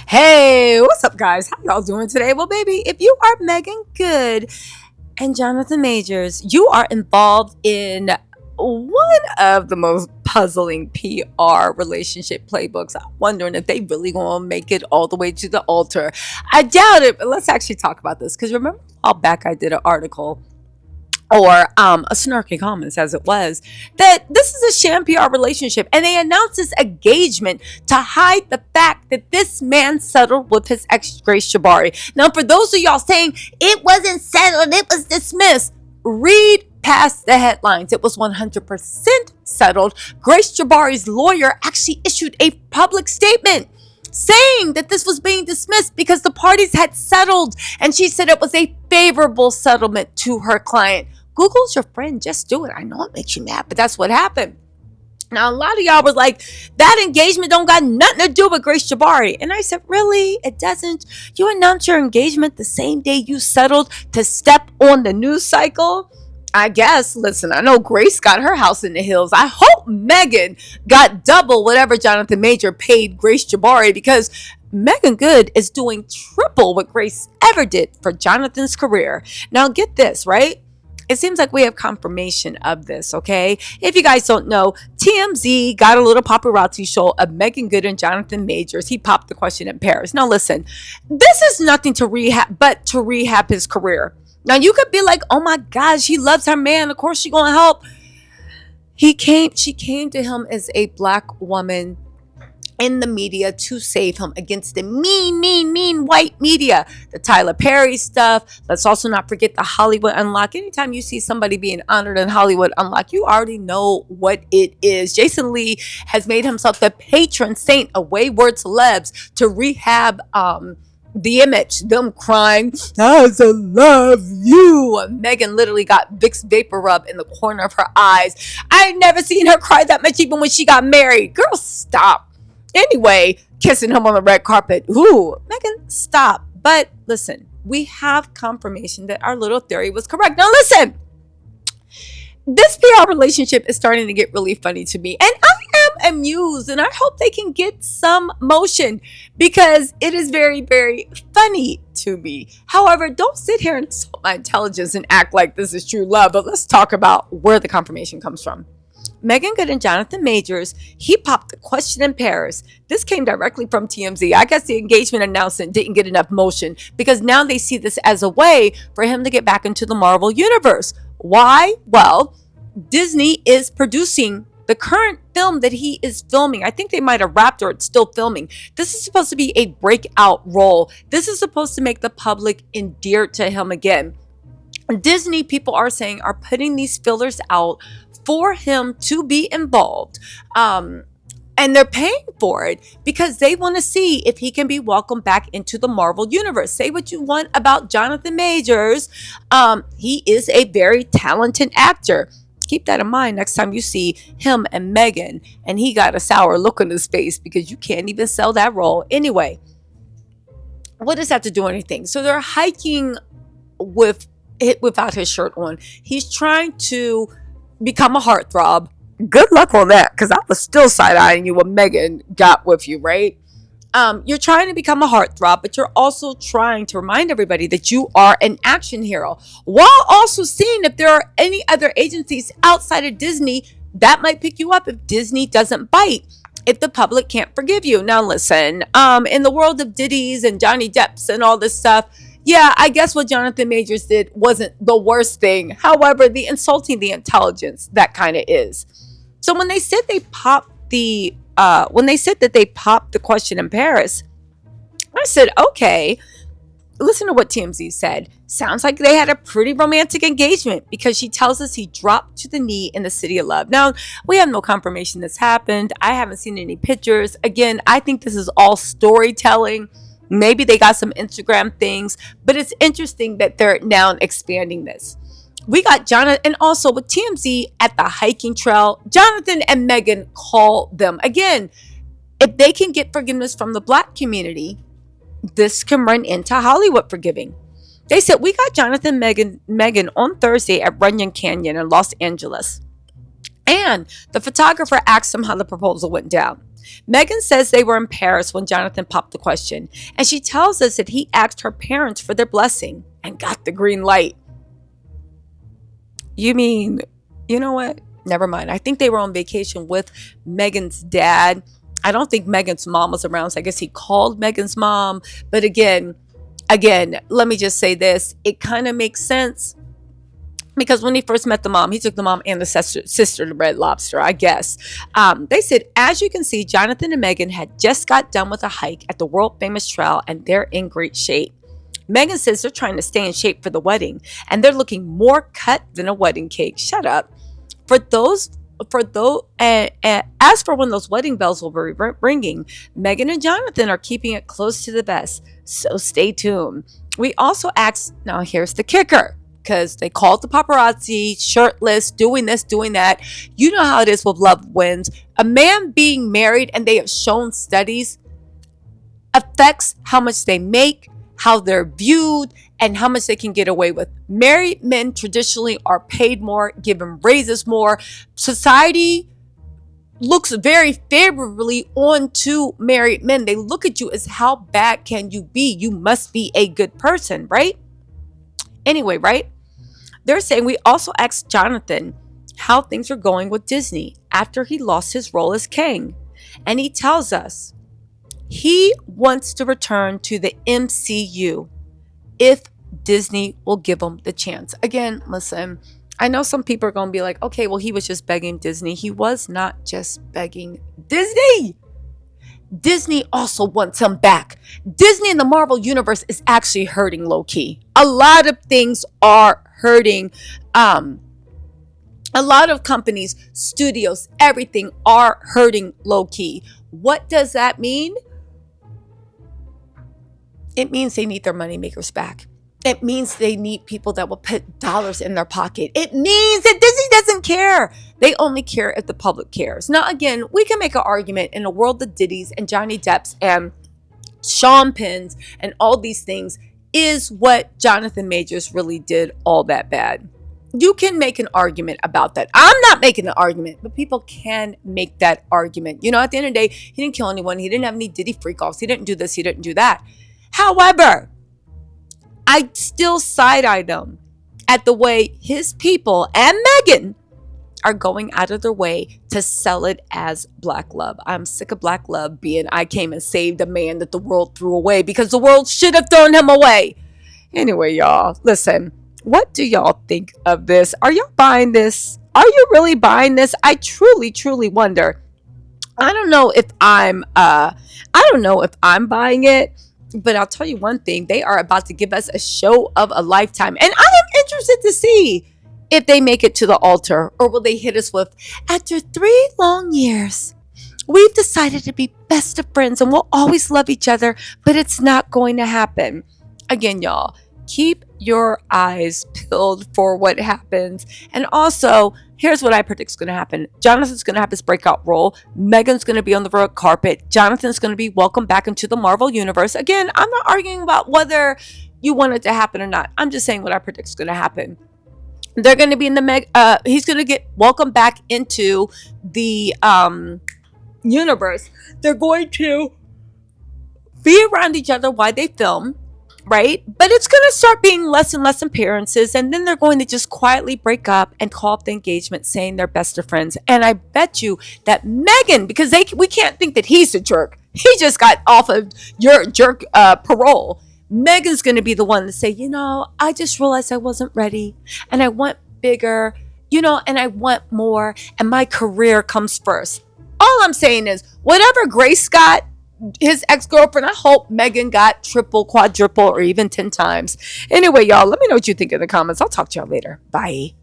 Hey, what's up, guys? How y'all doing today? Well, baby, if you are Megan Good and Jonathan Majors, you are involved in one of the most puzzling PR relationship playbooks. I'm wondering if they really gonna make it all the way to the altar. I doubt it, but let's actually talk about this because remember a while back I did an article or a snarky comments as it was, that this is a sham PR relationship. And they announced this engagement to hide the fact that this man settled with his ex, Grace Jabari. Now, for those of y'all saying it wasn't settled, it was dismissed, read past the headlines. It was 100% settled. Grace Jabari's lawyer actually issued a public statement saying that this was being dismissed because the parties had settled, and she said it was a favorable settlement to her client. Google's your friend, just do it. I know it makes you mad, but that's what happened. Now, a lot of y'all was like, that engagement don't got nothing to do with Grace Jabari. And I said, really? It doesn't? You announced your engagement the same day you settled to step on the news cycle? I guess, listen, I know Grace got her house in the hills. I hope Megan got double whatever Jonathan Major paid Grace Jabari, because Meagan Good is doing triple what Grace ever did for Jonathan's career. Now, get this, right? It seems like we have confirmation of this, okay? If you guys don't know, TMZ got a little paparazzi show of Meagan Good and Jonathan Majors. He popped the question in Paris. Now, listen, this is nothing to rehab his career. Now, you could be like, oh my God, she loves her man. Of course, she's going to help. She came to him as a black woman in the media to save him against the mean white media. The Tyler Perry stuff. Let's also not forget the Hollywood Unlock. Anytime you see somebody being honored in Hollywood Unlock, you already know what it is. Jason Lee has made himself the patron saint of wayward celebs to rehab the image, them crying, I love you. Megan literally got Vicks Vapor Rub in the corner of her eyes. I ain't never seen her cry that much even when she got married. Girl, stop. Anyway, kissing him on the red carpet. Ooh, Megan, stop. But listen, we have confirmation that our little theory was correct. Now listen, this PR relationship is starting to get really funny to me. And I am amused, and I hope they can get some motion because it is very, very funny to me. However, don't sit here and insult my intelligence and act like this is true love. But let's talk about where the confirmation comes from. Meagan Good and Jonathan Majors, he popped the question in Paris. This came directly from TMZ. I guess the engagement announcement didn't get enough motion because now they see this as a way for him to get back into the Marvel universe. Why? Well, Disney is producing the current film that he is filming. I think they might have wrapped or it's still filming. This is supposed to be a breakout role. This is supposed to make the public endeared to him again. Disney, people are saying, are putting these fillers out for him to be involved. And they're paying for it because they want to see if he can be welcomed back into the Marvel universe. Say what you want about Jonathan Majors. He is a very talented actor. Keep that in mind next time you see him and Megan and he got a sour look on his face because you can't even sell that role. Anyway, what does that have to do with anything? So they're hiking without his shirt on. He's trying to become a heartthrob. Good luck on that, because I was still side-eyeing you when Megan got with you, right? You're trying to become a heartthrob, but you're also trying to remind everybody that you are an action hero, while also seeing if there are any other agencies outside of Disney that might pick you up if Disney doesn't bite, if the public can't forgive you. Now listen, in the world of Diddy's and Johnny Depp's and all this stuff, yeah, I guess what Jonathan Majors did wasn't the worst thing. However, the insulting the intelligence, that kind of is. So when they said they popped the question in Paris, I said, okay, listen to what TMZ said. Sounds like they had a pretty romantic engagement because she tells us he dropped to the knee in the city of love. Now, we have no confirmation this happened. I haven't seen any pictures. Again, I think this is all storytelling. Maybe they got some Instagram things, but it's interesting that they're now expanding this. We got Jonathan, and also with TMZ at the hiking trail, Jonathan and Megan call them. Again, if they can get forgiveness from the black community, this can run into Hollywood forgiving. They said, we got Jonathan Megan on Thursday at Runyon Canyon in Los Angeles. And the photographer asked him how the proposal went down. Meagan says they were in Paris when Jonathan popped the question, and she tells us that he asked her parents for their blessing and got the green light. You mean, you know what? Never mind. I think they were on vacation with Megan's dad. I don't think Megan's mom was around, so I guess he called Megan's mom. But again, let me just say this. It kind of makes sense because when he first met the mom, he took the mom and the sister to Red Lobster, I guess. They said, as you can see, Jonathan and Megan had just got done with a hike at the world famous trail and they're in great shape. Megan says they're trying to stay in shape for the wedding and they're looking more cut than a wedding cake. Shut up. As for when those wedding bells will be ringing, Megan and Jonathan are keeping it close to the vest. So stay tuned. We also asked, now here's the kicker, because they called the paparazzi, shirtless, doing this, doing that. You know how it is with loved ones. A man being married, and they have shown studies, affects how much they make, how they're viewed, and how much they can get away with. Married men traditionally are paid more, given raises more. Society looks very favorably onto married men. They look at you as how bad can you be? You must be a good person, right? Anyway, right? They're saying we also asked Jonathan how things are going with Disney after he lost his role as king. And he tells us he wants to return to the MCU if Disney will give him the chance. Again, listen, I know some people are going to be like, okay, well, he was just begging Disney. He was not just begging Disney. Disney also wants him back. Disney in the Marvel Universe is actually hurting low-key. A lot of things are hurting. A lot of companies, studios, everything are hurting low-key. What does that mean? It means they need their moneymakers back. It means they need people that will put dollars in their pocket. It means that Disney doesn't care. They only care if the public cares. Now, again, we can make an argument in a world of Diddy's and Johnny Depp's and Sean Penn's and all these things. Is what Jonathan Majors really did all that bad? You can make an argument about that. I'm not making an argument, but people can make that argument. You know, at the end of the day, he didn't kill anyone. He didn't have any Diddy freak-offs. He didn't do this. He didn't do that. However, I still side-eye them at the way his people and Megan are going out of their way to sell it as black love. I'm sick of black love being I came and saved a man that the world threw away because the world should have thrown him away. Anyway, y'all, listen, what do y'all think of this? Are y'all buying this? Are you really buying this? I truly, truly wonder. I don't know if I'm buying it. But I'll tell you one thing, they are about to give us a show of a lifetime. And I am interested to see if they make it to the altar or will they hit us with, after 3 long years, we've decided to be best of friends and we'll always love each other, but it's not going to happen. Again, y'all, keep your eyes peeled for what happens. And also, here's what I predict is going to happen. Jonathan's going to have his breakout role. Megan's going to be on the red carpet. Jonathan's going to be welcomed back into the Marvel Universe. Again, I'm not arguing about whether you want it to happen or not. I'm just saying what I predict is going to happen. They're going to be in the he's going to get welcomed back into the universe. They're going to be around each other while they film. Right? But it's going to start being less and less appearances. And then they're going to just quietly break up and call up the engagement saying they're best of friends. And I bet you that Megan, because we can't think that he's a jerk. He just got off of your jerk parole. Megan's going to be the one to say, you know, I just realized I wasn't ready and I want bigger, you know, and I want more. And my career comes first. All I'm saying is whatever Grace got, his ex-girlfriend, I hope Megan got triple, quadruple, or even 10 times. Anyway, y'all, let me know what you think in the comments. I'll talk to y'all later. Bye.